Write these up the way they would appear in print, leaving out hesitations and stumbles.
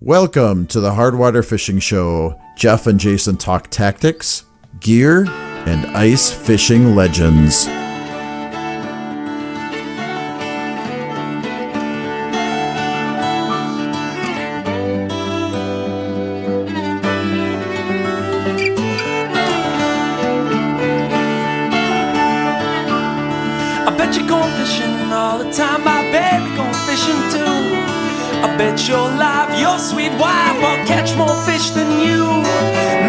Welcome to the Hardwater Fishing Show. Jeff and Jason talk tactics, gear, and ice fishing legends. I bet you're going fishing all the time, my baby going fishing too. I bet your life, your sweet wife will catch more fish than you.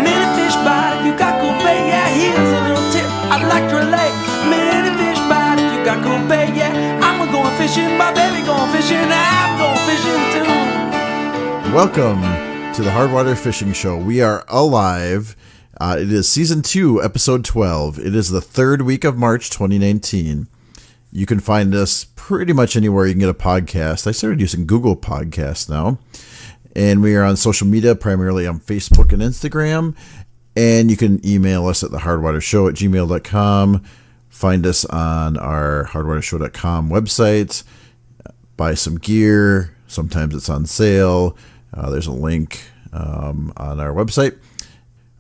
Many fish bite if you got cool bait, yeah, here's a little tip I'd like to relate. Many fish bite if you got cool bait, yeah, I'm going fishing, my baby going fishing, I'm going fishing too. Welcome to the Hardwater Fishing Show. We are alive. It is Season 2, Episode 12. It is the third week of March 2019. You can find us pretty much anywhere you can get a podcast. I started using Google Podcasts now. And we are on social media, primarily on Facebook and Instagram. And you can email us at thehardwatershow@gmail.com. Find us on our hardwatershow.com website. Buy some gear. Sometimes it's on sale. There's a link on our website.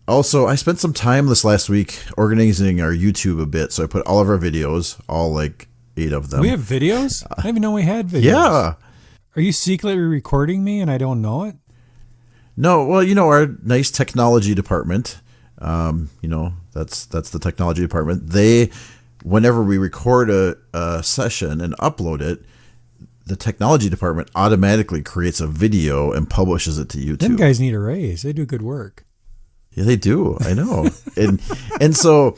Also, I spent some time this last week organizing our YouTube a bit. So I put all of our videos, all like 8 of them. We have videos? I didn't even know we had videos. Yeah. Are you secretly recording me and I don't know it? No, well, our nice technology department, that's the technology department. They, whenever we record a session and upload it, the technology department automatically creates a video and publishes it to YouTube. Them guys need a raise. They do good work. Yeah, they do. I know. and so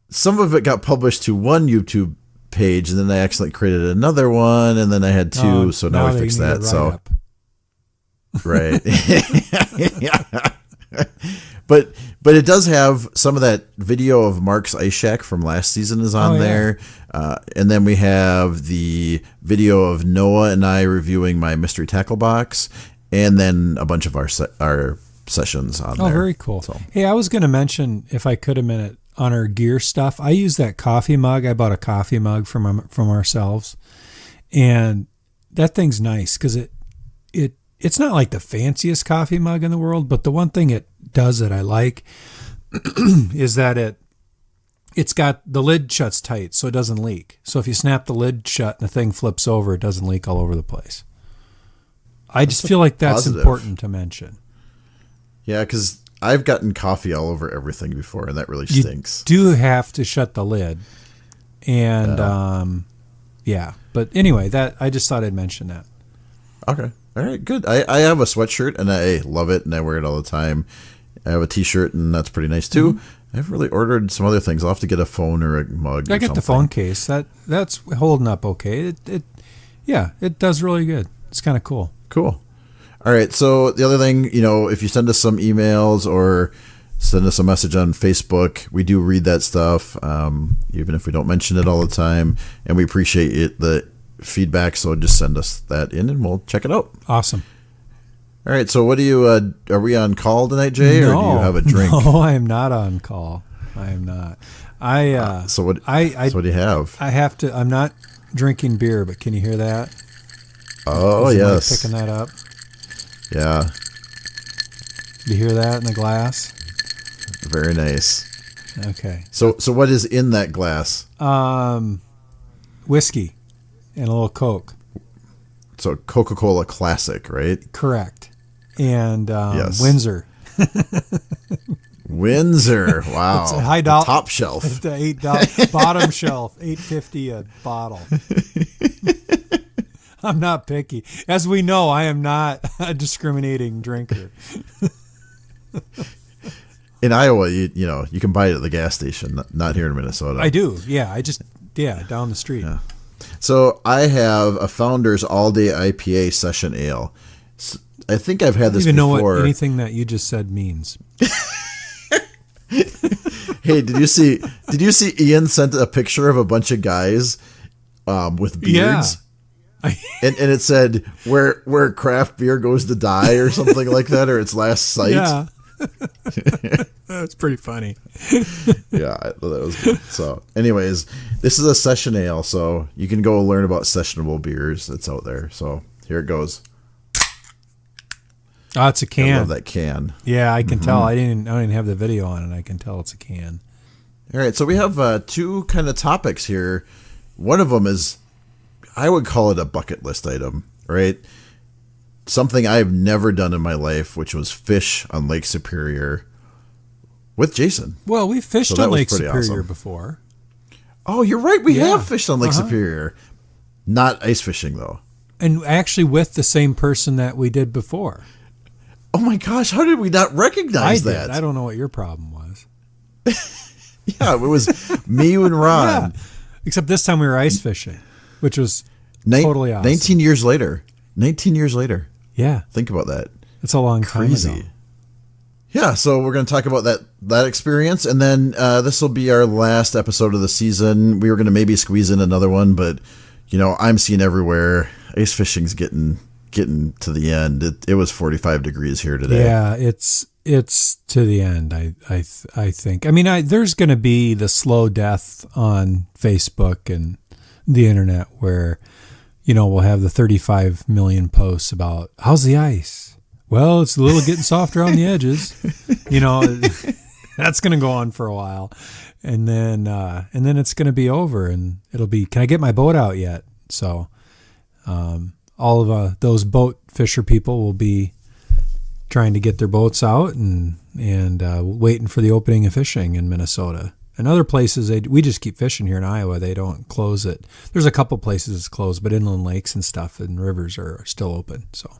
some of it got published to one YouTube page, and then I accidentally created another one, and then I had 2, so now I fixed that. So right. Yeah. But it does have some of that video of Mark's Ice Shack from last season is on there. And then we have the video of Noah and I reviewing my mystery tackle box, and then a bunch of our sessions on there. Oh, very cool. So. Hey, I was going to mention, if I could a minute, on our gear stuff. I use that coffee mug. I bought a coffee mug from ourselves, and that thing's nice because it's not like the fanciest coffee mug in the world, but the one thing it does that I like is that it's got the lid shuts tight so it doesn't leak. So if you snap the lid shut and the thing flips over, it doesn't leak all over the place. I just feel like that's positive. Important to mention. Yeah, because I've gotten coffee all over everything before, and that really stinks. You do have to shut the lid. And, yeah. But anyway, that I just thought I'd mention that. Okay. All right, good. I have a sweatshirt, and I love it, and I wear it all the time. I have a T-shirt, and that's pretty nice, too. Mm-hmm. I've really ordered some other things. I'll have to get a phone or a mug I got the phone case. That's holding up okay. It does really good. It's kind of cool. Cool. All right, so the other thing, if you send us some emails or send us a message on Facebook, we do read that stuff, even if we don't mention it all the time, and we appreciate the feedback, so just send us that in, and we'll check it out. Awesome. All right, so what do you, are we on call tonight, Jay, or do you have a drink? No, I am not on call. I am not. So what do you have? I have to, I'm not drinking beer, but can you hear that? Oh, yes. Picking that up. Yeah. You hear that in the glass? Very nice. Okay. So what is in that glass? Whiskey and a little Coke. So Coca-Cola Classic, right? Correct. And yes. Windsor. Windsor. Wow. It's a high dollar. Top shelf. The $8 bottom shelf, $8.50 a bottle. I'm not picky. As we know, I am not a discriminating drinker. In Iowa, you can buy it at the gas station, not here in Minnesota. I do. Yeah, down the street. Yeah. So I have a Founders All Day IPA Session Ale. I think I've had this before. I don't even know what anything that you just said means. Hey, did you see Ian sent a picture of a bunch of guys with beards? Yeah. and it said where craft beer goes to die or something like that, or its last sight. Yeah. That's pretty funny. Yeah, I thought that was good. So anyways, this is a session ale, so you can go learn about sessionable beers that's out there. So here it goes. Oh, it's a I can. love that can. Yeah, I can tell. I didn't have the video on it. I can tell it's a can. All right, so we have two kind of topics here. One of them is, I would call it a bucket list item, right? Something I've never done in my life, which was fish on Lake Superior with Jason. Well, we fished So that on was Lake pretty Superior awesome. before. Oh, you're right. We Yeah. have fished on Lake Superior. Not ice fishing, though. And actually with the same person that we did before. Oh, my gosh. How did we not recognize I that? did. I don't know what your problem was. Yeah, it was me and Ron. Yeah. Except this time we were ice fishing, which was totally awesome. 19 years later. 19 years later. Yeah. Think about that. It's a long time Crazy. ago. Yeah, so we're going to talk about that experience, and then this will be our last episode of the season. We were going to maybe squeeze in another one, but I'm seeing everywhere ice fishing's getting to the end. It was 45 degrees here today. Yeah, it's to the end. I think. I mean, there's going to be the slow death on Facebook and the internet where we'll have the 35 million posts about how's the ice. Well, it's a little getting softer on the edges. That's going to go on for a while, and then it's going to be over, and it'll be, can I get my boat out yet? So, all of those boat fisher people will be trying to get their boats out and waiting for the opening of fishing in Minnesota. And other places, we just keep fishing here in Iowa. They don't close it. There's a couple places it's closed, but inland lakes and stuff and rivers are still open. So.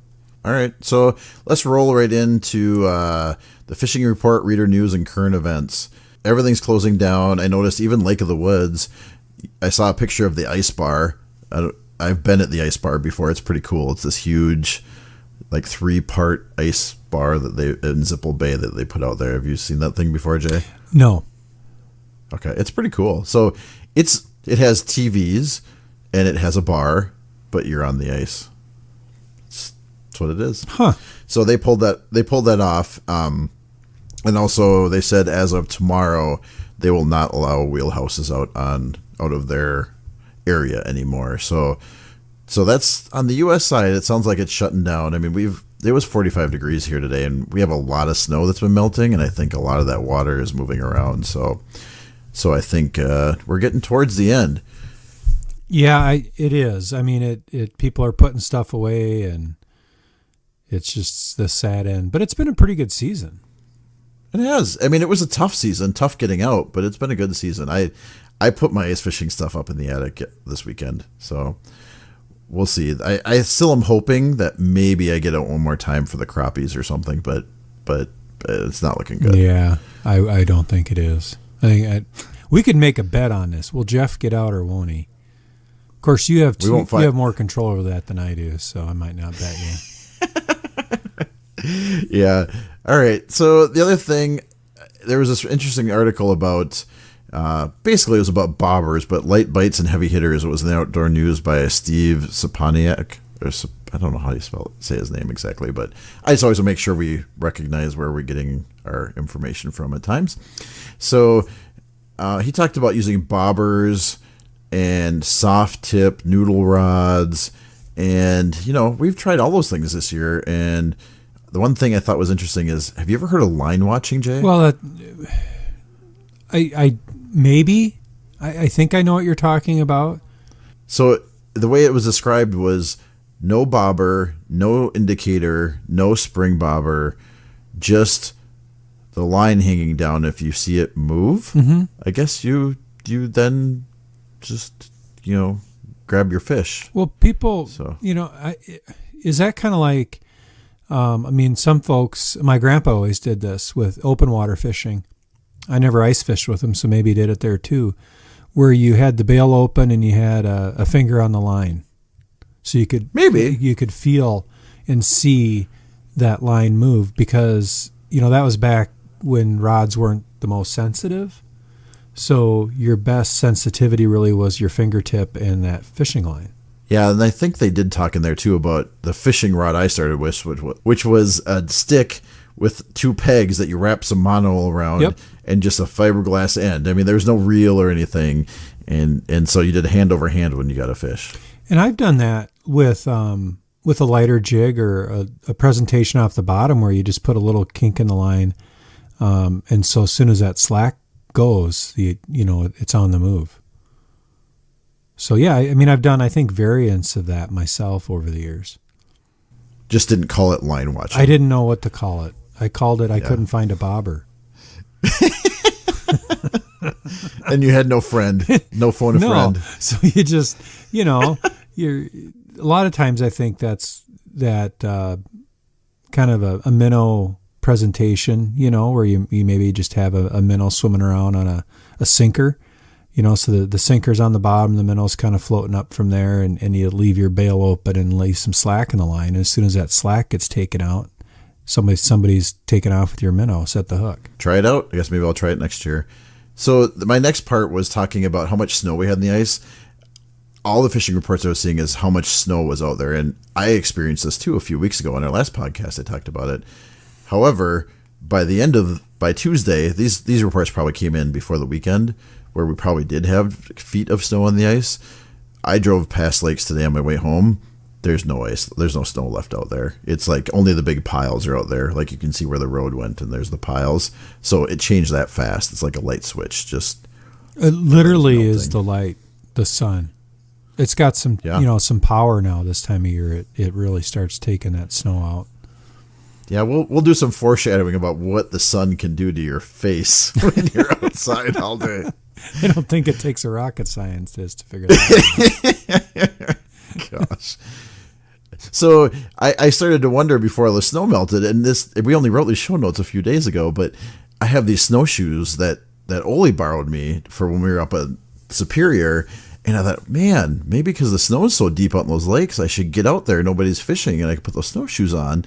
All right, so let's roll right into the fishing report, reader news, and current events. Everything's closing down. I noticed even Lake of the Woods. I saw a picture of the ice bar. I've been at the ice bar before. It's pretty cool. It's this huge, like 3-part ice bar that in Zipple Bay that they put out there. Have you seen that thing before, Jay? No. Okay, it's pretty cool. So it has TVs and it has a bar, but you're on the ice. That's what it is. Huh. So they pulled that off. And also they said as of tomorrow they will not allow wheelhouses out of their area anymore. So that's on the US side. It sounds like it's shutting down. I mean, it was 45 degrees here today, and we have a lot of snow that's been melting, and I think a lot of that water is moving around. So I think we're getting towards the end. Yeah, it is. I mean, it people are putting stuff away, and it's just the sad end. But it's been a pretty good season. It has. I mean, it was a tough season, tough getting out, but it's been a good season. I put my ice fishing stuff up in the attic this weekend, so we'll see. I still am hoping that maybe I get out one more time for the crappies or something, but it's not looking good. Yeah, I don't think it is. I think we could make a bet on this. Will Jeff get out or won't he? Of course, you have more control over that than I do, so I might not bet you. Yeah. All right. So the other thing, there was this interesting article about, basically it was about bobbers, but light bites and heavy hitters. It was in the Outdoor News by Steve Saponiak. I don't know how you say his name exactly, but I just always want to make sure we recognize where we're getting our information from at times. So he talked about using bobbers and soft tip noodle rods, and we've tried all those things this year. And the one thing I thought was interesting is, have you ever heard of line watching, Jay? Well, I think I know what you're talking about. So the way it was described was no bobber, no indicator, no spring bobber, just the line hanging down. If you see it move, I guess you then just grab your fish. Well, people, is that kind of like? Some folks, my grandpa always did this with open water fishing. I never ice fished with him, so maybe he did it there too, where you had the bail open and you had a finger on the line. So you could feel and see that line move, because, that was back when rods weren't the most sensitive. So your best sensitivity really was your fingertip and that fishing line. Yeah, and I think they did talk in there too about the fishing rod I started with, which was a stick with 2 pegs that you wrap some mono around, and just a fiberglass end. I mean, there was no reel or anything, and so you did hand over hand when you got a fish. And I've done that with with a lighter jig or a presentation off the bottom where you just put a little kink in the line. And so as soon as that slack goes, it's on the move. So yeah, I mean, I've done, I think, variants of that myself over the years. Just didn't call it line watching. I didn't know what to call it. I called it, I couldn't find a bobber. And you had no friend, no phone a friend. So you just, you're a lot of times I think that's kind of a minnow presentation, where you maybe just have a minnow swimming around on a sinker, so the sinker's on the bottom, the minnow's kind of floating up from there, and you leave your bail open and lay some slack in the line. And as soon as that slack gets taken out, somebody's taken off with your minnow, set the hook. Try it out. I guess maybe I'll try it next year. So my next part was talking about how much snow we had in the ice. All the fishing reports I was seeing is how much snow was out there. And I experienced this too a few weeks ago on our last podcast. I talked about it. However, by Tuesday, these reports probably came in before the weekend, where we probably did have feet of snow on the ice. I drove past lakes today on my way home. There's no ice. There's no snow left out there. It's like only the big piles are out there. Like you can see where the road went, and there's the piles. So it changed that fast. It's like a light switch. Just it literally is the light, the sun. It's got some, some power now this time of year. It really starts taking that snow out. Yeah, we'll do some foreshadowing about what the sun can do to your face when you're outside all day. I don't think it takes a rocket scientist to figure that out. Gosh. So I started to wonder before the snow melted, and we only wrote these show notes a few days ago, but I have these snowshoes that Oli borrowed me for when we were up at Superior, and I thought, man, maybe because the snow is so deep out in those lakes, I should get out there. Nobody's fishing, and I could put those snowshoes on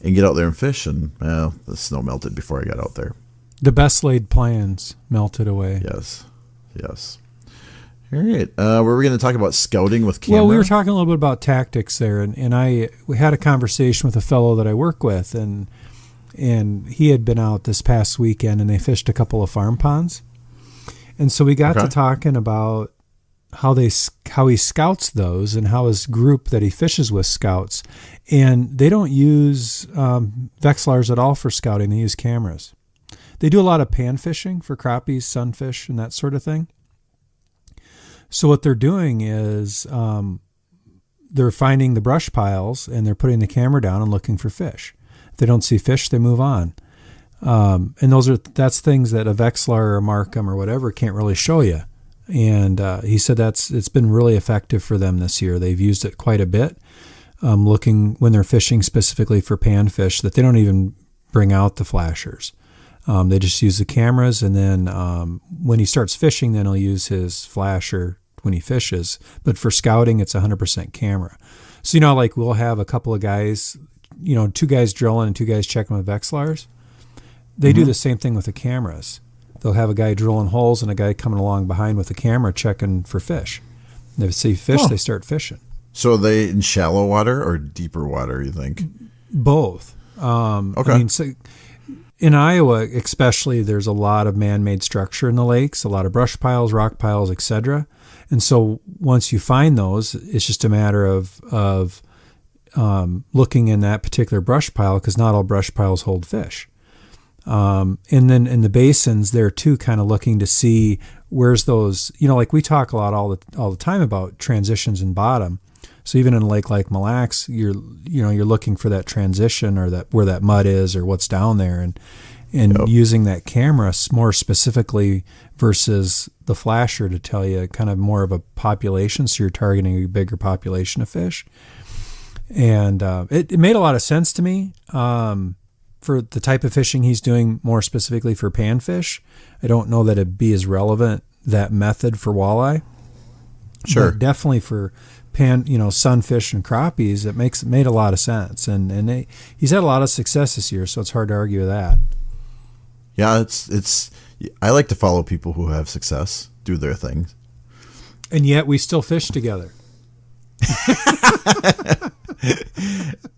and get out there and fish, and the snow melted before I got out there. The best laid plans melted away. Yes. All right. Were we going to talk about scouting with camera? Well, we were talking a little bit about tactics there, and we had a conversation with a fellow that I work with, and he had been out this past weekend, and they fished a couple of farm ponds, and so we got to talking about how he scouts those and how his group that he fishes with scouts, and they don't use Vexilars at all for scouting. They use cameras. They do a lot of pan fishing for crappies, sunfish, and that sort of thing. So what they're doing is they're finding the brush piles, and they're putting the camera down and looking for fish. If they don't see fish, they move on. And that's things that a Vexilar or a Markham or whatever can't really show you. And he said it's been really effective for them this year. They've used it quite a bit, looking when they're fishing specifically for panfish, that they don't even bring out the flashers. They just use the cameras, and then when he starts fishing, then he'll use his flasher when he fishes. But for scouting, it's 100% camera. So, like we'll have a couple of guys, 2 guys drilling and 2 guys checking with Vexilars. They do the same thing with the cameras. They'll have a guy drilling holes and a guy coming along behind with a camera checking for fish. And if they see fish, they start fishing. So are they in shallow water or deeper water, you think? Both. Okay. I mean, so in Iowa especially, there's a lot of man-made structure in the lakes, a lot of brush piles, rock piles, etc. And so once you find those, it's just a matter of looking in that particular brush pile, because not all brush piles hold fish. And then in the basins, they're too kind of looking to see where's those, like we talk a lot all the time about transitions in bottom. So even in a lake like Mille Lacs, you're looking for that transition, or that where that mud is, or what's down there, and using that camera more specifically versus the flasher to tell you kind of more of a population. So you're targeting a bigger population of fish. And it made a lot of sense to me. For the type of fishing he's doing, more specifically for panfish, I don't know that it'd be as relevant, that method, for walleye. Sure. But definitely for sunfish and crappies, it made a lot of sense. And he's had a lot of success this year, so it's hard to argue with that. Yeah, it's I like to follow people who have success, do their things. And yet we still fish together.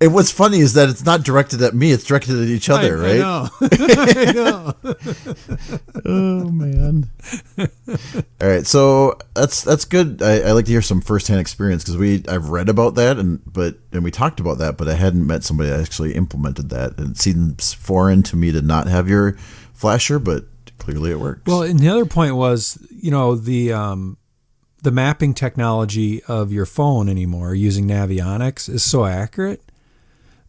And what's funny is that it's not directed at me; it's directed at each other, right? I know. I know. Oh man! All right, so that's good. I like to hear some firsthand experience because I've read about that and we talked about that, but I hadn't met somebody that actually implemented that. And it seems foreign to me to not have your flasher, but clearly it works. Well, and the other point was, the mapping technology of your phone anymore using Navionics is so accurate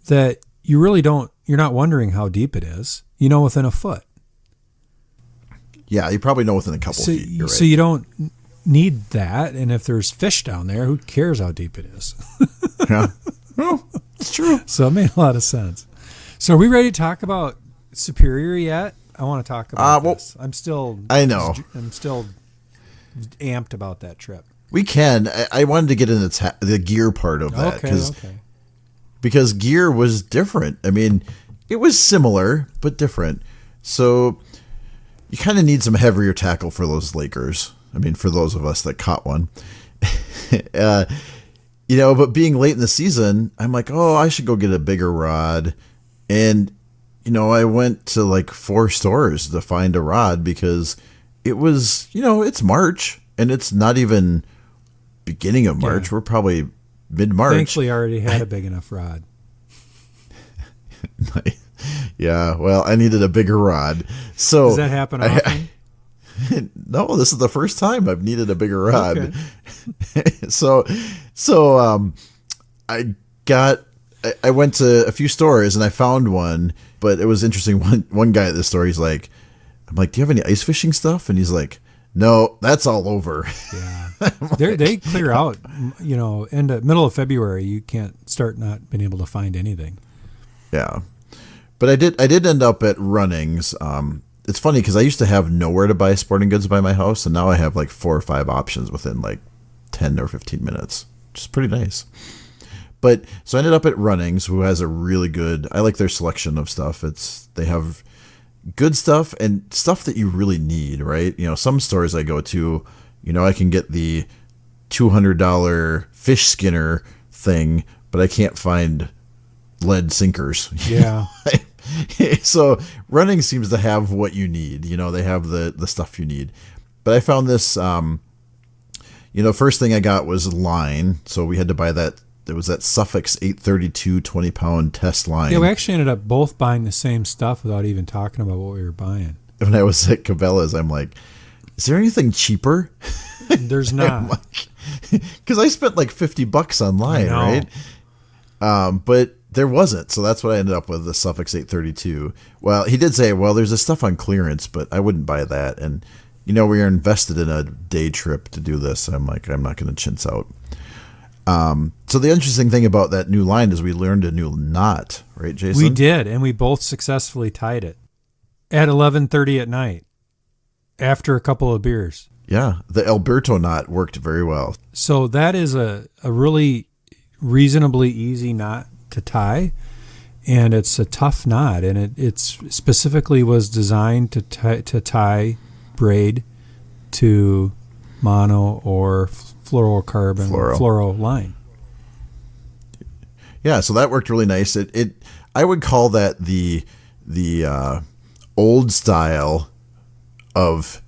that you're not wondering how deep it is. You know, within a foot. Yeah, you probably know within a couple feet. You're right. So you don't need that. And if there's fish down there, who cares how deep it is? Yeah. Well, it's true. So it made a lot of sense. So are we ready to talk about Superior yet? I want to talk about this. I'm still amped about that trip. We can. I wanted to get into the gear part of that because gear was different. I mean, it was similar but different. So you kind of need some heavier tackle for those Lakers. I mean, for those of us that caught one, But being late in the season, I'm like, oh, I should go get a bigger rod, and I went to like 4 stores to find a rod because it was, it's March and it's not even beginning of March. Yeah. We're probably mid-March. Thankfully, I already had a big enough rod. Yeah, well, I needed a bigger rod. So does that happen often? No, this is the first time I've needed a bigger rod. Okay. So I went to a few stores and I found one, but it was interesting. One guy at the store, I'm like, do you have any ice fishing stuff? And he's like, no, that's all over. Yeah. They clear out, middle of February, you can't start not being able to find anything. Yeah. But I did end up at Runnings. It's funny because I used to have nowhere to buy sporting goods by my house, and now I have like 4 or 5 options within like 10 or 15 minutes, which is pretty nice. But so I ended up at Runnings, who has a really good, I like their selection of stuff. They have good stuff and stuff that you really need, right? Some stores I go to, I can get the $200 fish skinner thing, but I can't find lead sinkers. Yeah. So Running seems to have what you need. They have the stuff you need. But I found this, first thing I got was line. So we had to buy that. There was that Suffix 832 20-pound test line. Yeah, we actually ended up both buying the same stuff without even talking about what we were buying. When I was at Cabela's, I'm like, is there anything cheaper? There's not. Because I spent like $50 online, right? But there wasn't. So that's what I ended up with, the Suffix 832. Well, he did say, well, there's this stuff on clearance, but I wouldn't buy that. And, we are invested in a day trip to do this. I'm like, I'm not going to chintz out. So the interesting thing about that new line is we learned a new knot, right, Jason? We did, and we both successfully tied it at 11:30 at night after a couple of beers. Yeah, the Alberto knot worked very well. So that is a really reasonably easy knot to tie, and it's a tough knot, and it specifically was designed to tie braid to mono or fluorocarbon fluoro line. Yeah, so that worked really nice. I would call that the old style of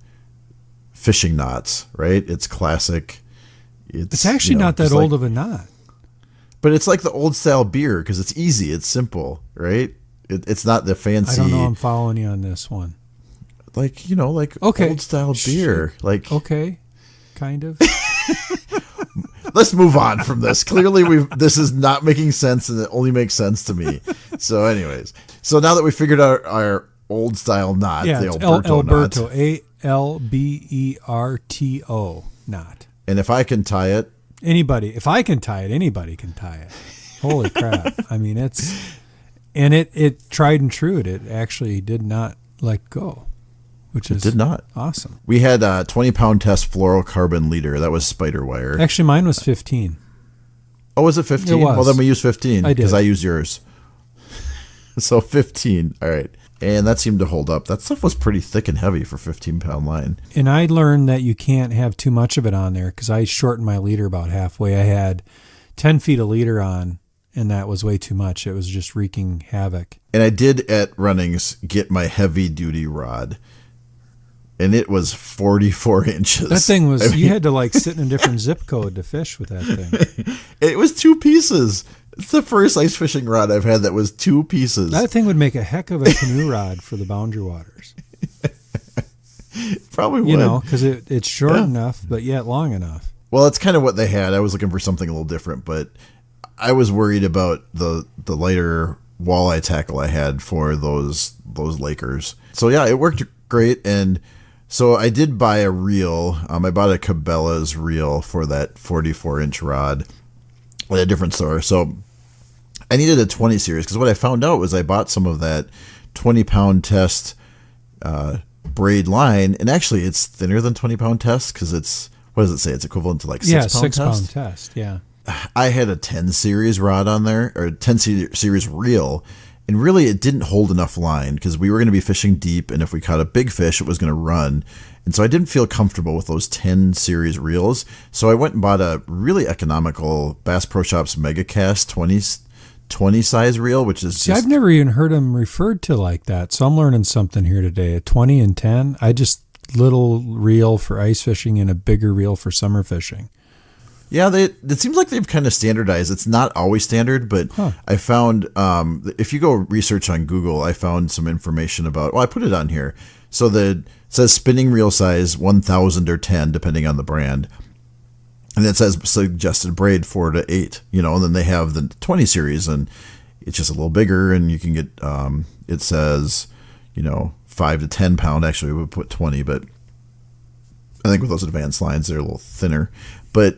fishing knots, right? It's classic. It's actually not that old of a knot. But it's like the old style beer because it's easy, it's simple, right? It's not the fancy. I don't know. I'm following you on this one. Like okay. Old style beer, like okay, kind of. Let's move on from this. Clearly, this is not making sense, and it only makes sense to me. So, anyways, now that we figured out our old style knot, the Alberto knot, Alberto knot. And if I can tie it, if I can tie it, anybody can tie it. Holy crap! I mean, it tried and true. It actually did not let go. Which did not. Awesome. We had a 20-pound test fluorocarbon leader. That was spider wire. Actually, mine was 15. Oh, was it 15? It was. Well, then we used 15 I did. because I used yours. So 15. All right. And that seemed to hold up. That stuff was pretty thick and heavy for 15-pound line. And I learned that you can't have too much of it on there because I shortened my leader about halfway. I had 10 feet of leader on, and that was way too much. It was just wreaking havoc. And I did at Runnings get my heavy duty rod, and it was 44 inches. That thing was, you had to like sit in a different zip code to fish with that thing. It was 2 pieces. It's the first ice fishing rod I've had that was 2 pieces. That thing would make a heck of a canoe rod for the boundary waters. Probably would. You know, because it's short enough, but yet long enough. Well, that's kind of what they had. I was looking for something a little different, but I was worried about the lighter walleye tackle I had for those Lakers. So yeah, it worked great. And so I did buy a reel. I bought a Cabela's reel for that 44-inch rod at a different store. So I needed a 20 series because what I found out was I bought some of that 20-pound test braid line, and actually it's thinner than 20-pound test because it's, what does it say? It's equivalent to like 6-pound 6-pound test. Yeah. I had a 10 series rod on there, or a 10 series reel, and really it didn't hold enough line because we were going to be fishing deep, and if we caught a big fish, it was going to run. And so I didn't feel comfortable with those 10 series reels. So I went and bought a really economical Bass Pro Shops MegaCast 20 size reel, which is See, I've never even heard them referred to like that. So I'm learning something here today. A 20 and 10. I just little reel for ice fishing and a bigger reel for summer fishing. Yeah, it seems like they've kind of standardized. It's not always standard, but I found if you go research on Google, I found some information about. Well, I put it on here. So it says spinning reel size 1,000 or 10, depending on the brand, and it says suggested braid 4 to 8. You know, and then they have the 20 series, and it's just a little bigger, and you can get. It says, 5 to 10 pound. Actually, we would put 20, but I think with those advanced lines, they're a little thinner, but.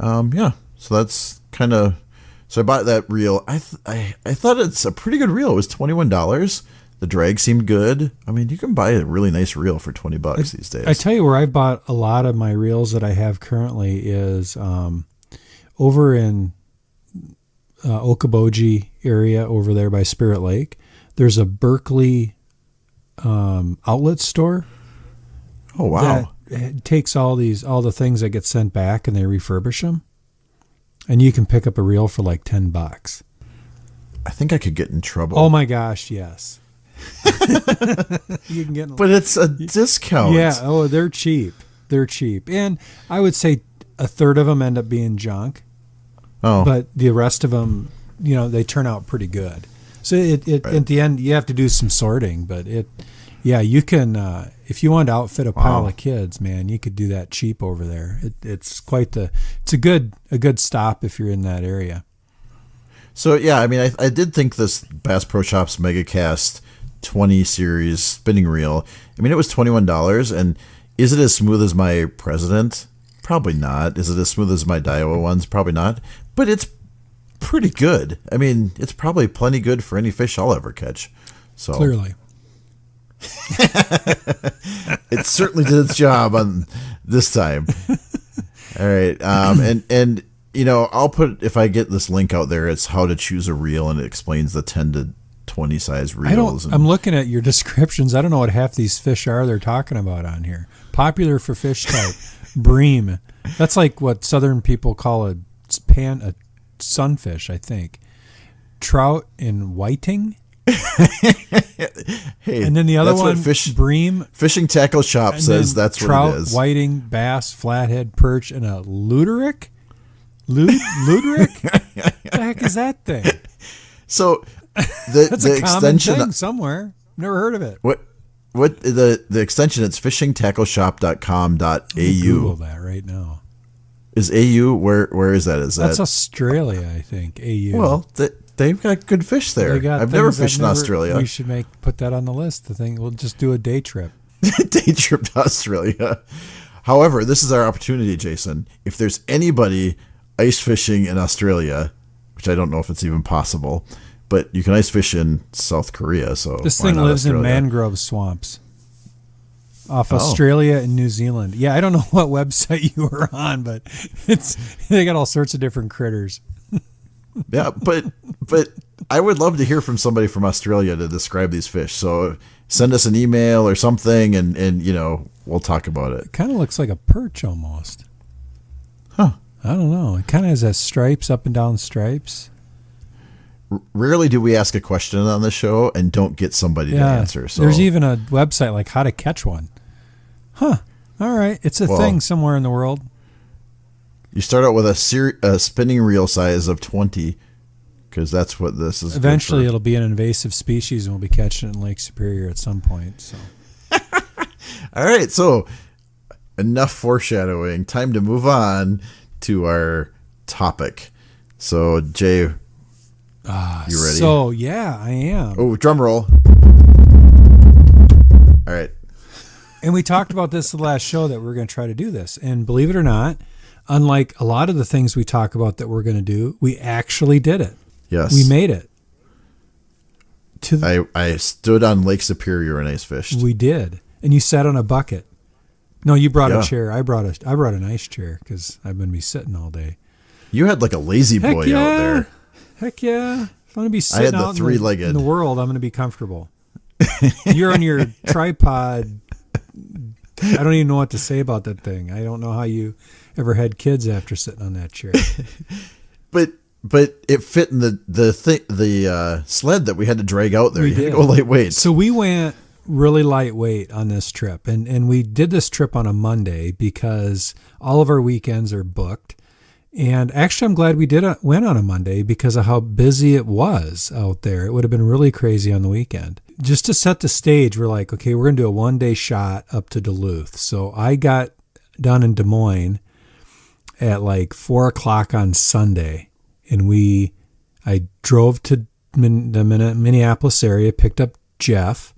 So that's kind of. So I bought that reel. I thought it's a pretty good reel. It was $21. The drag seemed good. I mean, you can buy a really nice reel for $20 these days. I tell you where I bought a lot of my reels that I have currently is over in Okoboji area over there by Spirit Lake. There's a Berkeley outlet store. Oh wow! It takes all the things that get sent back and they refurbish them, and you can pick up a reel for like $10. I think I could get in trouble. Oh my gosh, yes. You can get, but it's a discount. Yeah. Oh, they're cheap. They're cheap, and I would say a third of them end up being junk. Oh, but the rest of them, they turn out pretty good. So it right. At the end, you have to do some sorting, but yeah, you can. If you want to outfit a pile of kids, man, you could do that cheap over there. It's a good stop if you're in that area. So yeah, I mean, I did think this Bass Pro Shops MegaCast 20 series spinning reel. I mean, it was $21, and is it as smooth as my President? Probably not. Is it as smooth as my Daiwa ones? Probably not. But it's pretty good. I mean, it's probably plenty good for any fish I'll ever catch. So clearly. It certainly did its job on this time. All right. And I'll put, if I get this link out there, it's how to choose a reel, and it explains the 10 to 20 size reels. I'm looking at your descriptions. I don't know what half these fish are they're talking about on here. Popular for fish type. Bream. That's like what southern people call a sunfish, I think. Trout and whiting. Hey, and then the other one, bream. Fishing Tackle Shop says that's trout, what it is. Whiting, bass, flathead, perch, and a luderick. Luderick? What the heck is that thing? So that's the a common extension thing somewhere. Never heard of it. What the extension? It's fishingtackleshop.com.au. Google that right now. Is AU where is that? That's Australia, I think. AU. Well, they've got good fish there. I've never fished in Australia. We should put that on the list. We'll just do a day trip. Day trip to Australia. However, this is our opportunity, Jason. If there's anybody ice fishing in Australia, which I don't know if it's even possible, but you can ice fish in South Korea. So this thing lives in mangrove swamps off Australia and New Zealand. Yeah, I don't know what website you were on, but they got all sorts of different critters. Yeah, but I would love to hear from somebody from Australia to describe these fish. So send us an email or something, and we'll talk about it. It kind of looks like a perch almost. Huh. I don't know. It kind of has that stripes, up and down stripes. rarely do we ask a question on the show and don't get somebody to answer. So there's even a website like how to catch one. Huh. All right. It's a thing somewhere in the world. You start out with a spinning reel size of 20, because that's what this is. Eventually, it'll be an invasive species, and we'll be catching it in Lake Superior at some point. So, all right. So, enough foreshadowing. Time to move on to our topic. So, Jay, you ready? So, yeah, I am. Oh, drum roll. All right. And we talked about this the last show that we're going to try to do this. And believe it or not, unlike a lot of the things we talk about that we're going to do, we actually did it. Yes. We made it. I stood on Lake Superior and ice fished. We did. And you sat on a bucket. No, you brought a chair. I brought a nice chair because I'm going to be sitting all day. You had like a lazy boy out there. Heck yeah. If I'm going to be sitting out in the world, I'm going to be comfortable. You're on your tripod. I don't even know what to say about that thing. I don't know how you ever had kids after sitting on that chair. But it fit in the sled that we had to drag out there. You had to go lightweight. So we went really lightweight on this trip, and we did this trip on a Monday because all of our weekends are booked. And actually, I'm glad we went on a Monday because of how busy it was out there. It would have been really crazy on the weekend. Just to set the stage, we're like, okay, we're going to do a one-day shot up to Duluth. So I got done in Des Moines at like 4 o'clock on Sunday, and I drove to the Minneapolis area, picked up Jeff.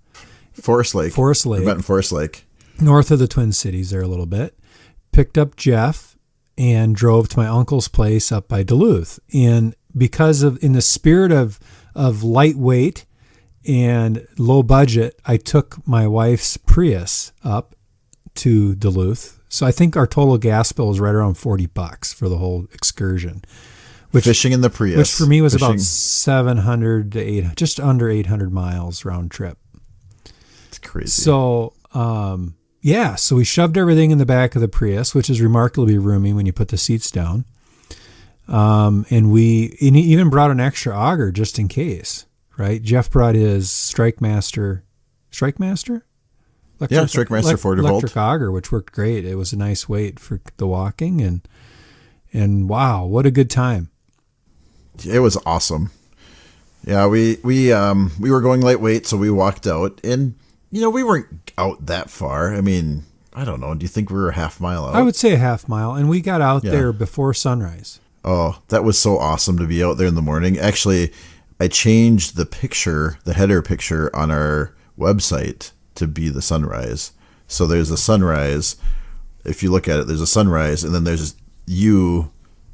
Forest Lake. We met in Forest Lake. North of the Twin Cities there a little bit. Picked up Jeff and drove to my uncle's place up by Duluth. And because in the spirit of lightweight and low budget, I took my wife's Prius up to Duluth. So I think our total gas bill was right around $40 for the whole excursion. Fishing in the Prius. Which for me was about 700 to 800, just under 800 miles round trip. It's crazy. So, so we shoved everything in the back of the Prius, which is remarkably roomy when you put the seats down. And he even brought an extra auger just in case, right? Jeff brought his StrikeMaster? StrikeMaster 40 volt. Electric auger, which worked great. It was a nice weight for the walking, and wow, what a good time. It was awesome. Yeah, we were going lightweight, so we walked out, and we weren't out that far. I mean, I don't know. Do you think we were a half mile out? I would say a half mile, and we got out there before sunrise. Oh, that was so awesome to be out there in the morning. Actually, I changed the header picture on our website to be the sunrise. So there's a sunrise. If you look at it, there's a sunrise, and then there's you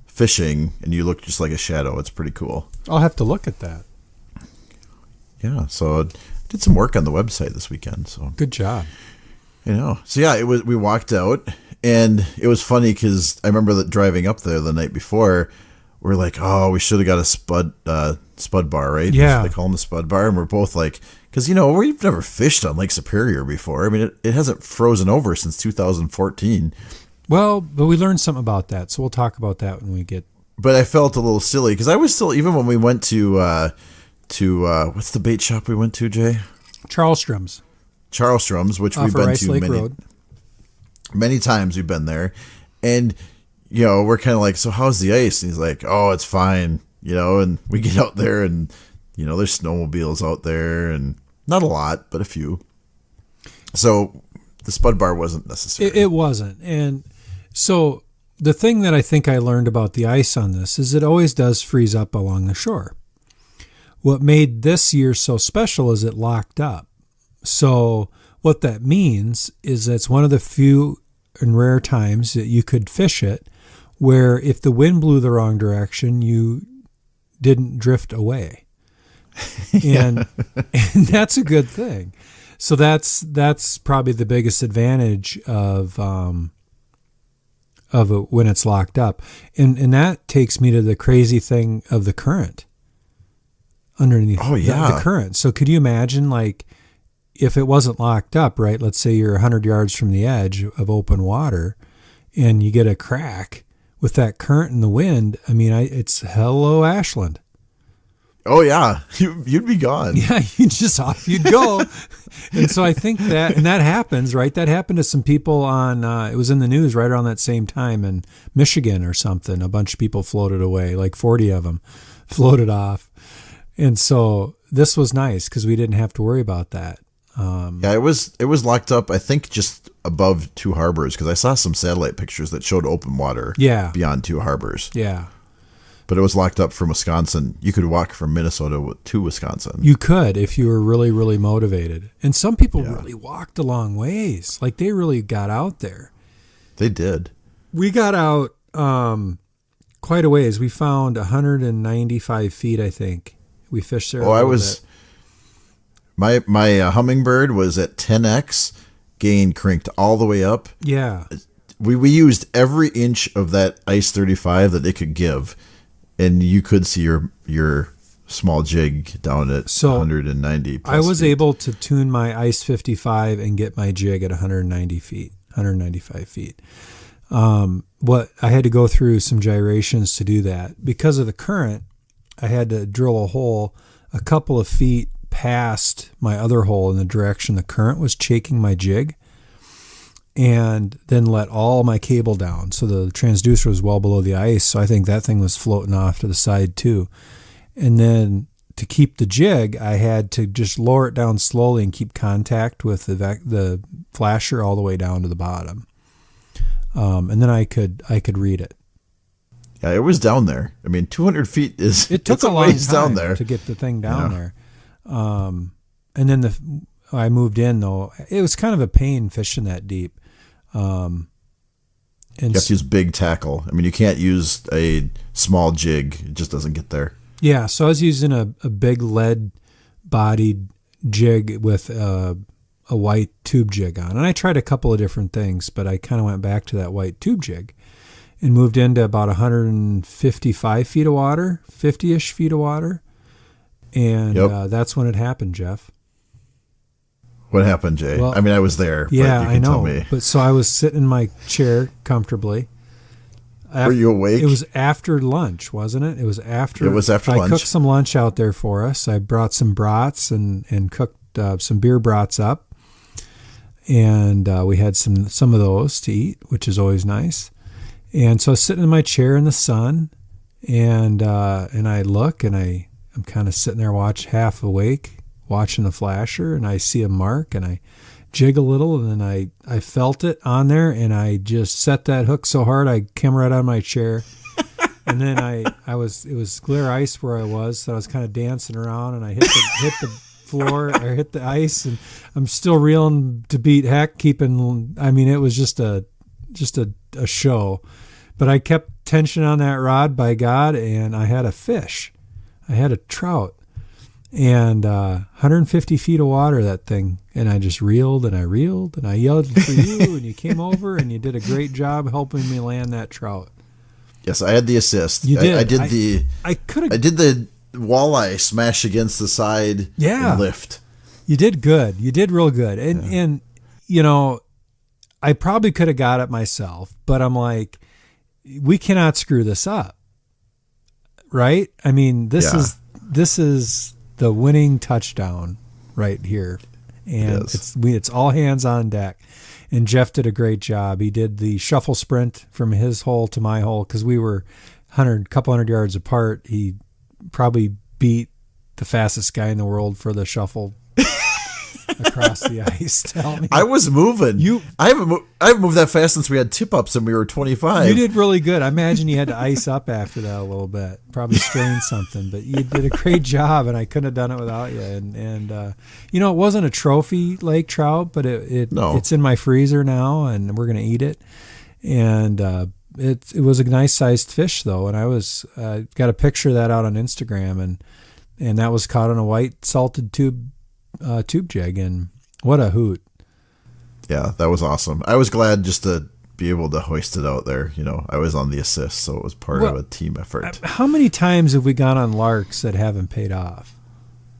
fishing, and you look just like a shadow. It's pretty cool. I'll have to look at that. Yeah, so I did some work on the website this weekend. So good job. So yeah, we walked out, and it was funny because I remember that driving up there the night before, we're like, oh, we should have got a spud bar, right? Yeah. They call them the spud bar, and we're both like, because we've never fished on Lake Superior before. I mean, it hasn't frozen over since 2014. Well, but we learned something about that, so we'll talk about that when we get. But I felt a little silly because I was still, even when we went to what's the bait shop we went to, Jay? Charlestrom's, which we've been Rice to Lake many times. We've been there, and we're kind of like, so how's the ice? And he's like, oh, it's fine, And we get out there, and there's snowmobiles out there, and not a lot, but a few. So the spud bar wasn't necessary. It wasn't, and so the thing that I think I learned about the ice on this is it always does freeze up along the shore. What made this year so special is it locked up. So what that means is that it's one of the few and rare times that you could fish it where if the wind blew the wrong direction, you didn't drift away. And that's a good thing. So that's probably the biggest advantage of it when it's locked up. And that takes me to the crazy thing of the current underneath the current. So could you imagine, like, if it wasn't locked up, right? Let's say you're 100 yards from the edge of open water and you get a crack with that current and the wind. I mean, it's hello Ashland. Oh yeah, you'd be gone. Yeah, you'd go. And so I think that happens, right? That happened to some people on, it was in the news right around that same time in Michigan or something. A bunch of people floated away, like 40 of them floated off. And so this was nice because we didn't have to worry about that. Yeah, it was locked up, I think, just above Two Harbors, because I saw some satellite pictures that showed open water beyond Two Harbors. Yeah. But it was locked up from Wisconsin. You could walk from Minnesota to Wisconsin. You could if you were really, really motivated. And some people really walked a long ways. Like they really got out there. They did. We got out quite a ways. We found 195 feet, I think. We fished there. My hummingbird was at 10x, gain cranked all the way up. Yeah. We used every inch of that ice 35 that it could give, and you could see your small jig down at 190 plus I was feet. able to tune my ice 55 and get my jig at 195 feet. What I had to go through some gyrations to do that. Because of the current, I had to drill a hole a couple of feet past my other hole in the direction the current was shaking my jig, and then let all my cable down. So the transducer was well below the ice. So I think that thing was floating off to the side too. And then to keep the jig, I had to just lower it down slowly and keep contact with the flasher all the way down to the bottom. And then I could read it. Yeah, it was down there. I mean, 200 feet is it took a long time down there to get the thing down there. And then I moved in though. It was kind of a pain fishing that deep. And you have to use big tackle. I mean, you can't use a small jig. It just doesn't get there. Yeah, so I was using a big lead-bodied jig with a white tube jig on. And I tried a couple of different things, but I kind of went back to that white tube jig and moved into about 155 feet of water, 50-ish feet of water. And that's when it happened, Jeff. What happened, Jay? Well, I mean, I was there. Yeah, but you I can know. Tell me. But so I was sitting in my chair comfortably. Were you awake? It was after lunch, wasn't it? It was after lunch. I cooked some lunch out there for us. I brought some brats and cooked some beer brats up. And we had some of those to eat, which is always nice. And so I was sitting in my chair in the sun, and I look, and I'm kind of sitting there half awake, watching the flasher, and I see a mark, and I jig a little, and then I felt it on there, and I just set that hook so hard I came right out of my chair. And then it was clear ice where I was, so I was kind of dancing around, and I hit the floor or hit the ice, and I'm still reeling to beat heck, I mean, it was just a show. But I kept tension on that rod, by God, and I had a fish. I had a trout. And 150 feet of water, that thing. And I just reeled, and I yelled for you, and you came over, and you did a great job helping me land that trout. Yes, I had the assist. You did. I did the walleye smash against the side and lift. You did good. You did real good. And you know, I probably could have got it myself, but I'm like, we cannot screw this up. Right? I mean, this is the winning touchdown right here. And it's all hands on deck. And Jeff did a great job. He did the shuffle sprint from his hole to my hole because we were couple hundred yards apart. He probably beat the fastest guy in the world for the shuffle across the ice. Tell me. I was moving. I haven't moved that fast since we had tip ups and we were 25. You did really good. I imagine you had to ice up after that a little bit. Probably strained something, but you did a great job, and I couldn't have done it without you. And you know, it wasn't a trophy lake trout, but it's in my freezer now, and we're gonna eat it. And it was a nice sized fish though, and I was got a picture of that out on Instagram, and that was caught on a white salted tube jig, and what a hoot. Yeah, that was awesome. I was glad just to be able to hoist it out there. You know, I was on the assist, so it was part of a team effort. How many times have we gone on larks that haven't paid off?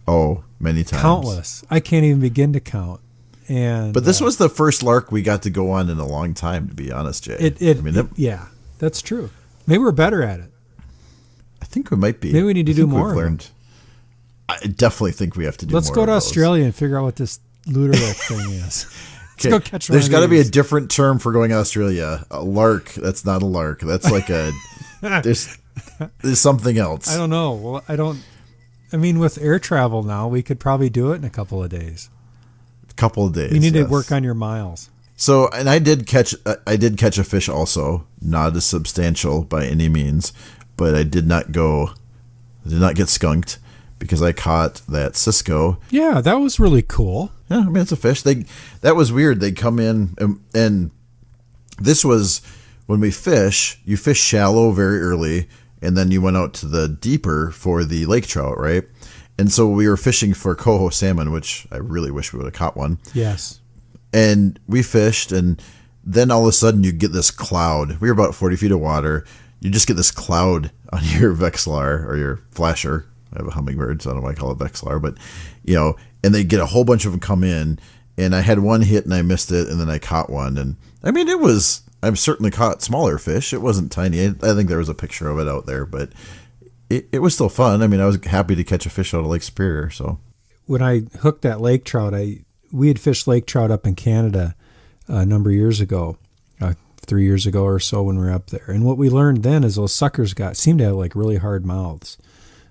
Oh, many times. Countless. I can't even begin to count. But this was the first lark we got to go on in a long time, to be honest, Jay. Yeah, that's true. Maybe we're better at it. I think we might be. Maybe we need to do more. I definitely think we have to do Let's more go of to those. Australia and figure out what this Ludovic thing is. Let's Okay, go catch one there's of got to be a these. different term for going to Australia. A lark. That's not a lark. That's like a. there's something else. I don't know. Well, I mean, with air travel now, we could probably do it in a couple of days. A couple of days. You need to yes. work on your miles. So, and I did catch a fish also, not as substantial by any means, but I did not get skunked because I caught that Cisco. Yeah, that was really cool. Yeah, I mean, it's a fish. That was weird. They come in and this was when we fish, you fish shallow very early and then you went out to the deeper for the lake trout, right? And so we were fishing for coho salmon, which I really wish we would have caught one. Yes. And we fished, and then all of a sudden you get this cloud. We were about 40 feet of water. You just get this cloud on your Vexlar or your flasher. I have a hummingbird, so I don't know why I call it Vexlar, but and they get a whole bunch of them come in, and I had one hit and I missed it, and then I caught one. And I mean, I've certainly caught smaller fish. It wasn't tiny. I think there was a picture of it out there, but it was still fun. I mean, I was happy to catch a fish out of Lake Superior. So when I hooked that lake trout, we had fished lake trout up in Canada a number of years ago, 3 years ago or so when we were up there. And what we learned then is those suckers seem to have like really hard mouths.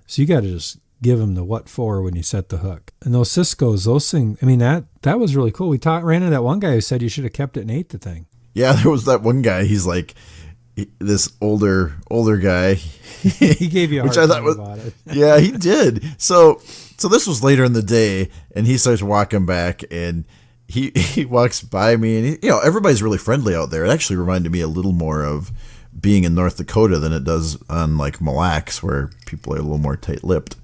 So you got to just give them the what for when you set the hook. And those Cisco's, those things, I mean, that was really cool. We ran into that one guy who said you should have kept it and ate the thing. Yeah, there was that one guy. He's like this older guy. He gave you a hard time about it. Yeah, he did. So this was later in the day, and he starts walking back, and he walks by me, and everybody's really friendly out there. It actually reminded me a little more of being in North Dakota than it does on like Mille Lacs, where people are a little more tight-lipped.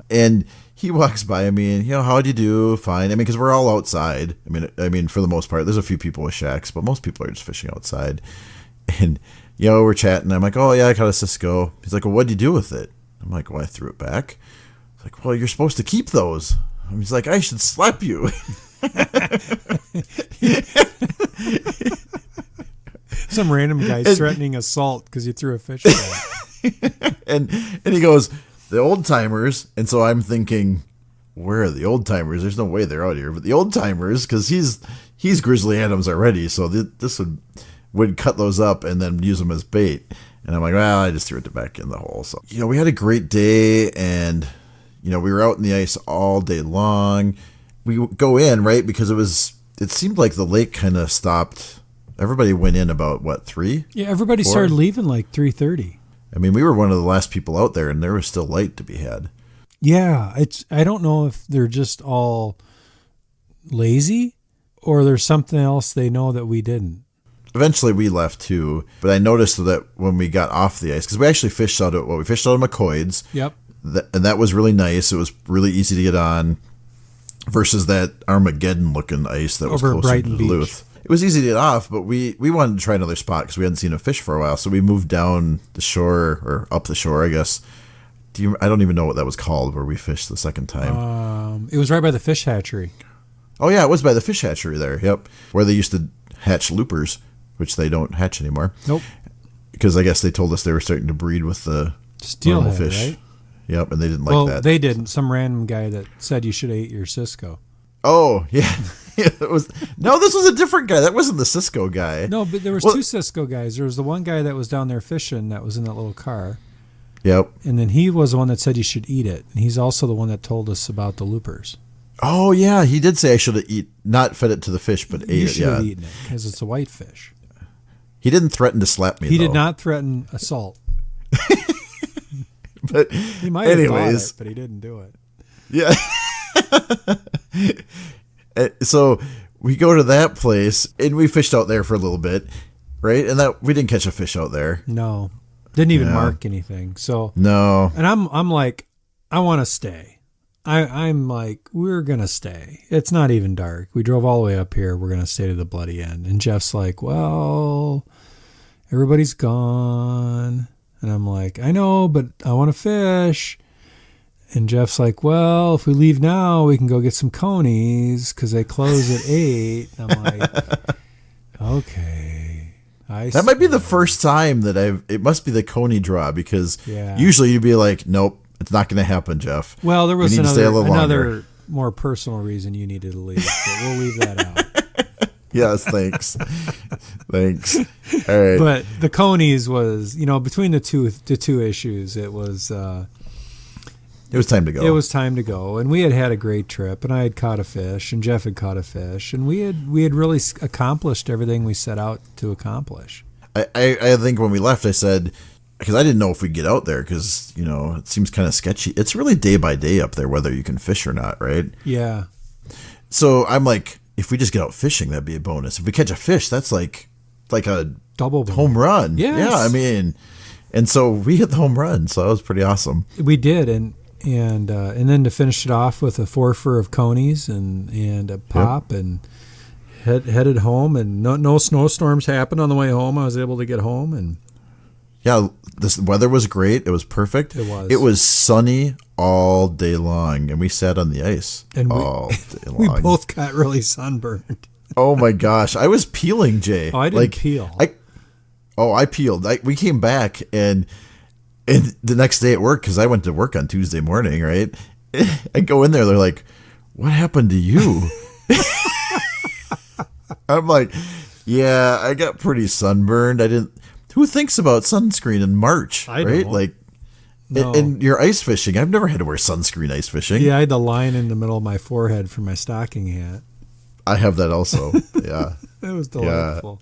And he walks by me, and how'd you do? Fine. I mean, because we're all outside. I mean, for the most part, there's a few people with shacks, but most people are just fishing outside. And we're chatting. I'm like, oh yeah, I caught a Cisco. He's like, well, what'd you do with it? I'm like, well, I threw it back. He's like, well, you're supposed to keep those. He's like, I should slap you. Some random guy threatening assault because you threw a fish back. and he goes, the old timers. And so I'm thinking, where are the old timers? There's no way they're out here. But the old timers, because he's Grizzly Adams already, so this would cut those up and then use them as bait. And I'm like, well, I just threw it back in the hole. So we had a great day, and we were out in the ice all day long. We go in, right, because it seemed like the lake kind of stopped. Everybody went in about 3? Yeah, everybody 4? started leaving like 3:30. I mean, we were one of the last people out there, and there was still light to be had. Yeah, I don't know if they're just all lazy or there's something else they know that we didn't. Eventually we left too, but I noticed that when we got off the ice, because we actually fished out of McCoy's. Yep. And that was really nice. It was really easy to get on versus that Armageddon looking ice that was over closer Brighton to Beach. Duluth. It was easy to get off, but we wanted to try another spot because we hadn't seen a fish for a while. So we moved down the shore, or up the shore, I guess. I don't even know what that was called where we fished the second time. It was right by the fish hatchery. Oh yeah, it was by the fish hatchery there. Yep, where they used to hatch loopers, which they don't hatch anymore. Nope. Because I guess they told us they were starting to breed with the normal Steelhead, fish. right? Yep, and they didn't like Well, that. they didn't. Some random guy that said you should have ate your Cisco. Oh yeah, this was a different guy. That wasn't the Cisco guy. No, but there was two Cisco guys. There was the one guy that was down there fishing that was in that little car. Yep. And then he was the one that said you should eat it. And he's also the one that told us about the loopers. Oh yeah, he did say I should have not fed it to the fish, but ate You it. should Yeah. have eaten it because it's a white fish. He didn't threaten to slap me. He though. did not threaten assault. But He might have thought it, but he didn't do it. Yeah. So we go to that place and we fished out there for a little bit, right? And that we didn't catch a fish out there. No, didn't even Yeah. mark anything. So No. and I'm like, I want to stay. I'm like, we're gonna stay. It's not even dark. We drove all the way up here. We're gonna stay to the bloody end. And Jeff's like, well, everybody's gone. And I'm like, I know, but I want to fish. And Jeff's like, well, if we leave now, we can go get some conies because they close at 8. And I'm like, okay. That might be the first time that it must be the coney draw because Yeah. usually you'd be like, nope, It's not going to happen, Jeff. Well, there was we need to stay a little longer. another more personal reason you needed to leave, but we'll leave that out. Yes, thanks. Thanks. All right. But the Conies was, between the two issues, it was time to go. It was time to go, and we had a great trip, and I had caught a fish, and Jeff had caught a fish, and we had really accomplished everything we set out to accomplish. I think when we left, I said, because I didn't know if we'd get out there, because it seems kind of sketchy. It's really day by day up there whether you can fish or not, right? Yeah. So I'm like, if we just get out fishing, that'd be a bonus. If we catch a fish, that's like a double home run. Yes. Yeah, I mean, and so we hit the home run, so that was pretty awesome. We did, and then to finish it off with a forfeit of Conies and a pop, and headed home, and no snowstorms happened on the way home. I was able to get home, and yeah, this weather was great. It was perfect. It was sunny all day long, and we sat on the ice all day long. We both got really sunburned. Oh my gosh, I was peeling, Jay. Oh, I didn't peel. I peeled. We came back and the next day at work, because I went to work on Tuesday morning, right? I go in there, they're like, "What happened to you?" I'm like, "Yeah, I got pretty sunburned. I didn't." Who thinks about sunscreen in March, I right? don't. Like, No. and you're ice fishing. I've never had to wear sunscreen ice fishing. Yeah, I had the line in the middle of my forehead for my stocking hat. I have that also. Yeah. It was delightful.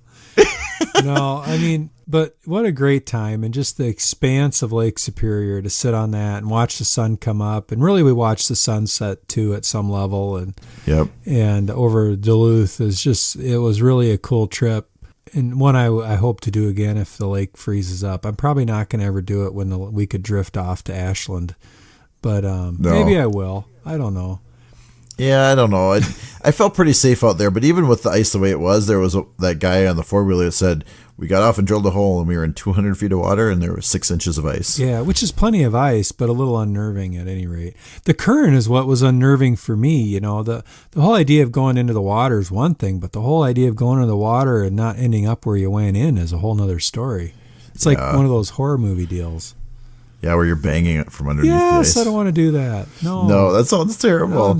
No, I mean, but what a great time, and just the expanse of Lake Superior to sit on that and watch the sun come up. And really, we watched the sunset too at some level. And Yep. And over Duluth it was really a cool trip. And one I hope to do again if the lake freezes up. I'm probably not going to ever do it when we could drift off to Ashland, but maybe I will. I don't know. Yeah, I don't know. I felt pretty safe out there, but even with the ice the way it was, there was that guy on the four-wheeler that said, we got off and drilled a hole, and we were in 200 feet of water, and there was 6 inches of ice. Yeah, which is plenty of ice, but a little unnerving at any rate. The current is what was unnerving for me. The whole idea of going into the water is one thing, but the whole idea of going into the water and not ending up where you went in is a whole nother story. It's like one of those horror movie deals. Yeah, where you're banging it from underneath the ice. Yes, I don't want to do that. No, that sounds terrible.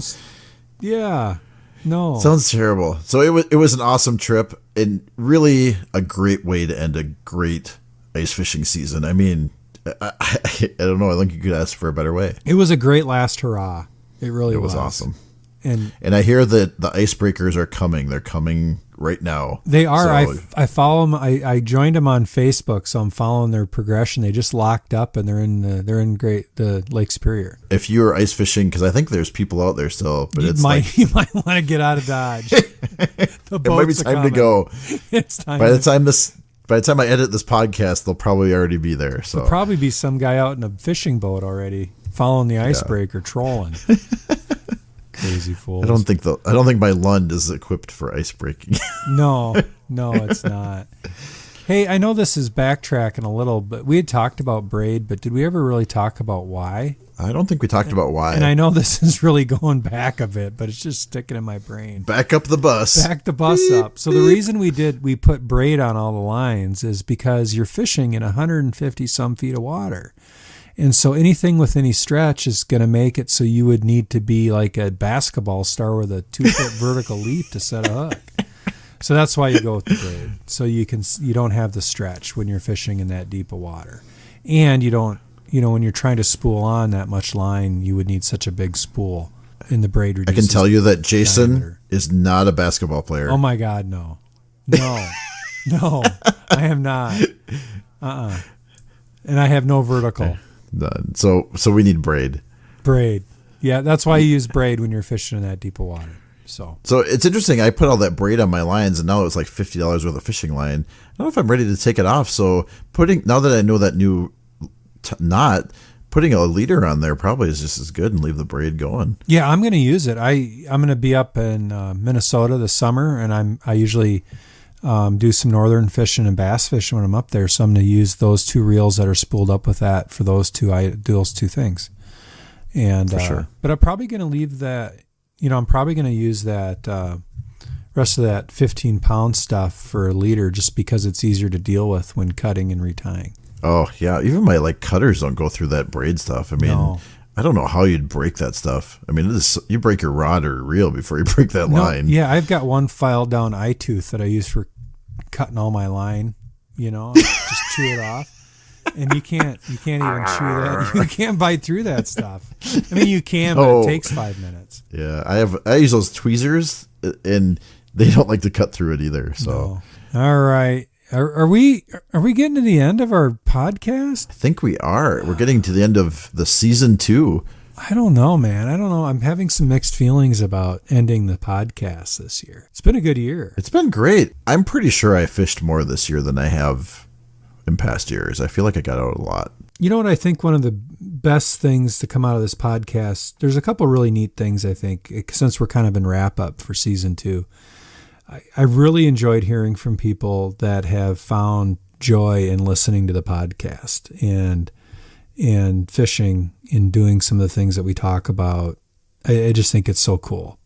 Yeah, no. Sounds terrible. So it was an awesome trip, and really a great way to end a great ice fishing season. I mean, I don't know. I think you could ask for a better way. It was a great last hurrah. It really was. It was awesome. And I hear that the icebreakers are coming. They're coming right now. They are. So, I follow them. I joined them on Facebook, so I'm following their progression. They just locked up, and they're in the Lake Superior. if you're ice fishing, because I think there's people out there still, but You might want to get out of Dodge. it might be time to go. It's time. By the time I edit this podcast, they'll probably already be there. So There'll probably be some guy out in a fishing boat already, following the icebreaker, trolling. Crazy fools. I don't think my Lund is equipped for ice breaking. No, it's not. Hey, I know this is backtracking a little, but we had talked about braid, but did we ever really talk about why? I don't think we talked about why. And I know this is really going back a bit, but it's just sticking in my brain. Back up the bus. Back the bus up. So the reason we put braid on all the lines is because you're fishing in 150 some feet of water. And so anything with any stretch is going to make it so you would need to be like a basketball star with a 2-foot vertical leap to set a hook. So that's why you go with the braid. So you don't have the stretch when you're fishing in that deep of water. And you don't, when you're trying to spool on that much line, you would need such a big spool in the braid. I can tell you that Jason diameter. is not a basketball player. Oh my God, no, no, I am not. And I have no vertical. None. So we need braid. Braid. Yeah, that's why you use braid when you're fishing in that deep of water. So it's interesting. I put all that braid on my lines, and now it's like $50 worth of fishing line. I don't know if I'm ready to take it off. So now that I know that new knot, putting a leader on there probably is just as good, and leave the braid going. Yeah, I'm going to use it. I'm going to be up in Minnesota this summer, and I usually do some northern fishing and bass fishing when I'm up there. So I'm going to use those 2 reels that are spooled up with that for those two. I do those 2 things, and for sure. But I'm probably going to leave that. I'm probably going to use that rest of that 15-pound stuff for a leader, just because it's easier to deal with when cutting and retying. Oh, yeah. Even my like cutters don't go through that braid stuff. I mean, No. I don't know how you'd break that stuff. I mean, you break your rod or reel before you break that line. Yeah, I've got one filed down eye tooth that I use for cutting all my line, just chew it off. And you can't even chew that. You can't bite through that stuff. I mean, you can, but it takes 5 minutes. Yeah, I use those tweezers, and they don't like to cut through it either. So, All right, are we getting to the end of our podcast? I think we are. We're getting to the end of the season 2. I don't know, man. I don't know. I'm having some mixed feelings about ending the podcast this year. It's been a good year. It's been great. I'm pretty sure I fished more this year than I have in past years. I feel like I got out a lot. You know what? I think one of the best things to come out of this podcast, there's a couple really neat things, I think, since we're kind of in wrap up for season 2. I really enjoyed hearing from people that have found joy in listening to the podcast and fishing and doing some of the things that we talk about. I just think it's so cool.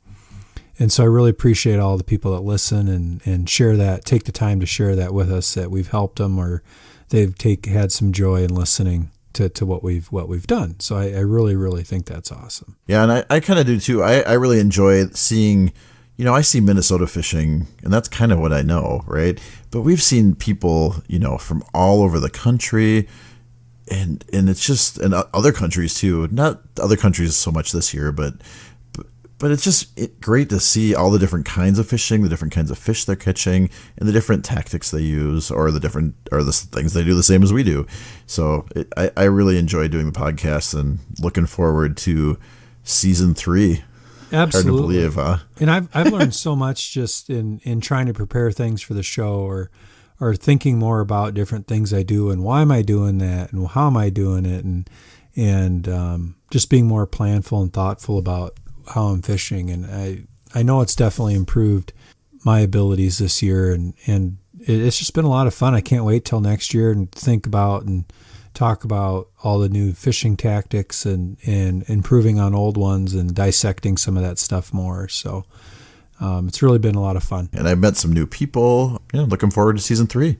And so I really appreciate all the people that listen and share that, take the time to share that with us, that we've helped them or they've had some joy in listening to what we've done. So I really, really think that's awesome. Yeah, and I kind of do too. I really enjoy seeing, I see Minnesota fishing, and that's kind of what I know, right? But we've seen people, from all over the country, and it's just, and other countries too. Not other countries so much this year, but it's just great to see all the different kinds of fishing, the different kinds of fish they're catching, and the different tactics they use, or the things they do the same as we do. So I really enjoy doing the podcast and looking forward to season 3. Absolutely. Hard to believe, huh? And I've learned so much just in trying to prepare things for the show or thinking more about different things I do and why am I doing that and how am I doing it and just being more planful and thoughtful about how I'm fishing. And I know it's definitely improved my abilities this year and it's just been a lot of fun. I can't wait till next year and think about and talk about all the new fishing tactics and improving on old ones and dissecting some of that stuff more. So it's really been a lot of fun. And I've met some new people. Looking forward to season 3.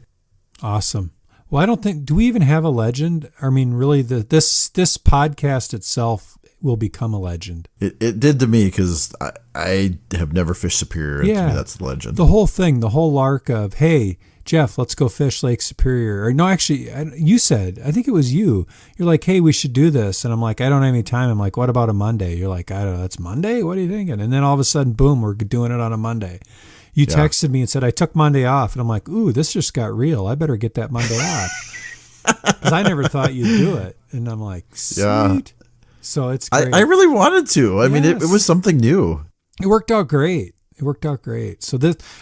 Awesome. Well, do we even have a legend? I mean, really, this podcast itself will become a legend. It did to me because I have never fished Superior. And to me, that's the legend. The whole thing, the whole lark of, hey, Jeff, let's go fish Lake Superior. Or no, actually, you said, I think it was you. You're like, hey, we should do this. And I'm like, I don't have any time. I'm like, what about a Monday? You're like, I don't know, that's Monday? What are you thinking? And then all of a sudden, boom, we're doing it on a Monday. You texted me and said, I took Monday off. And I'm like, ooh, this just got real. I better get that Monday off. Because I never thought you'd do it. And I'm like, sweet. Yeah. So it's great. I really wanted to. I mean, it was something new. It worked out great. So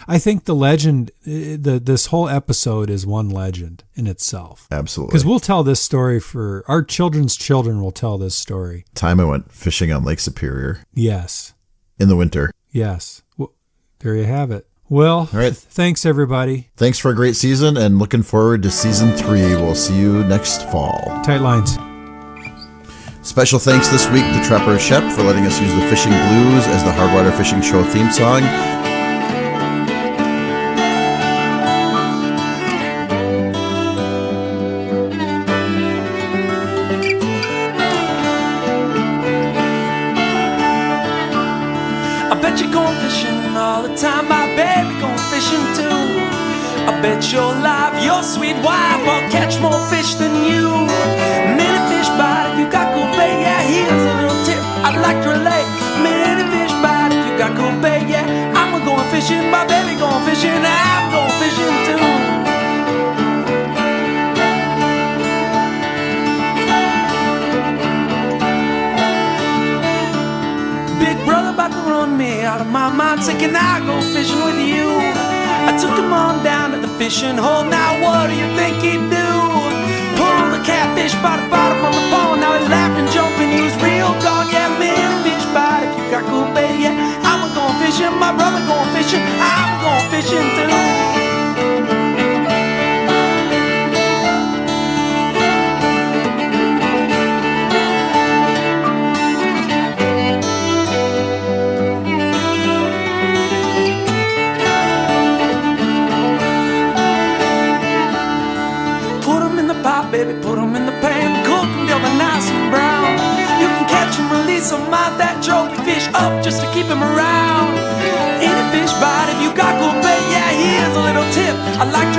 I think the legend, this whole episode is one legend in itself. Absolutely. Because we'll tell this story for our children's children. Will tell this story. Time I went fishing on Lake Superior. Yes. In the winter. Yes. Well, there you have it. Well, all right. Thanks everybody. Thanks for a great season and looking forward to season 3. We'll see you next fall. Tight lines. Special thanks this week to Trapper Shep for letting us use the Fishing Blues as the Hardwater Fishing Show theme song. I bet you're going fishing all the time, my baby going fishing too. I bet your life, your sweet wife will catch more fish than you. Many fish bite if you got good bait, yeah. Here's a little tip I'd like to relate. Many fish bite if you got good bait, yeah. I'm going fishing, my baby going fishing, I'm going fishing too. Big brother about to run me out of my mind, say can I go fishing with you? I took him on down to the fishing hole. Now what do you think he'd do? Pull the catfish by the bottom of the pond. Now he's laughing, jumping, he was real gone. Yeah, man, fish bite if you got cool bait. Yeah, I'm going fishing, my brother going fishing, I'm going fishing too. Baby, up just to keep him around. Any fish bite if you got good bait, yeah, here's a little tip. I like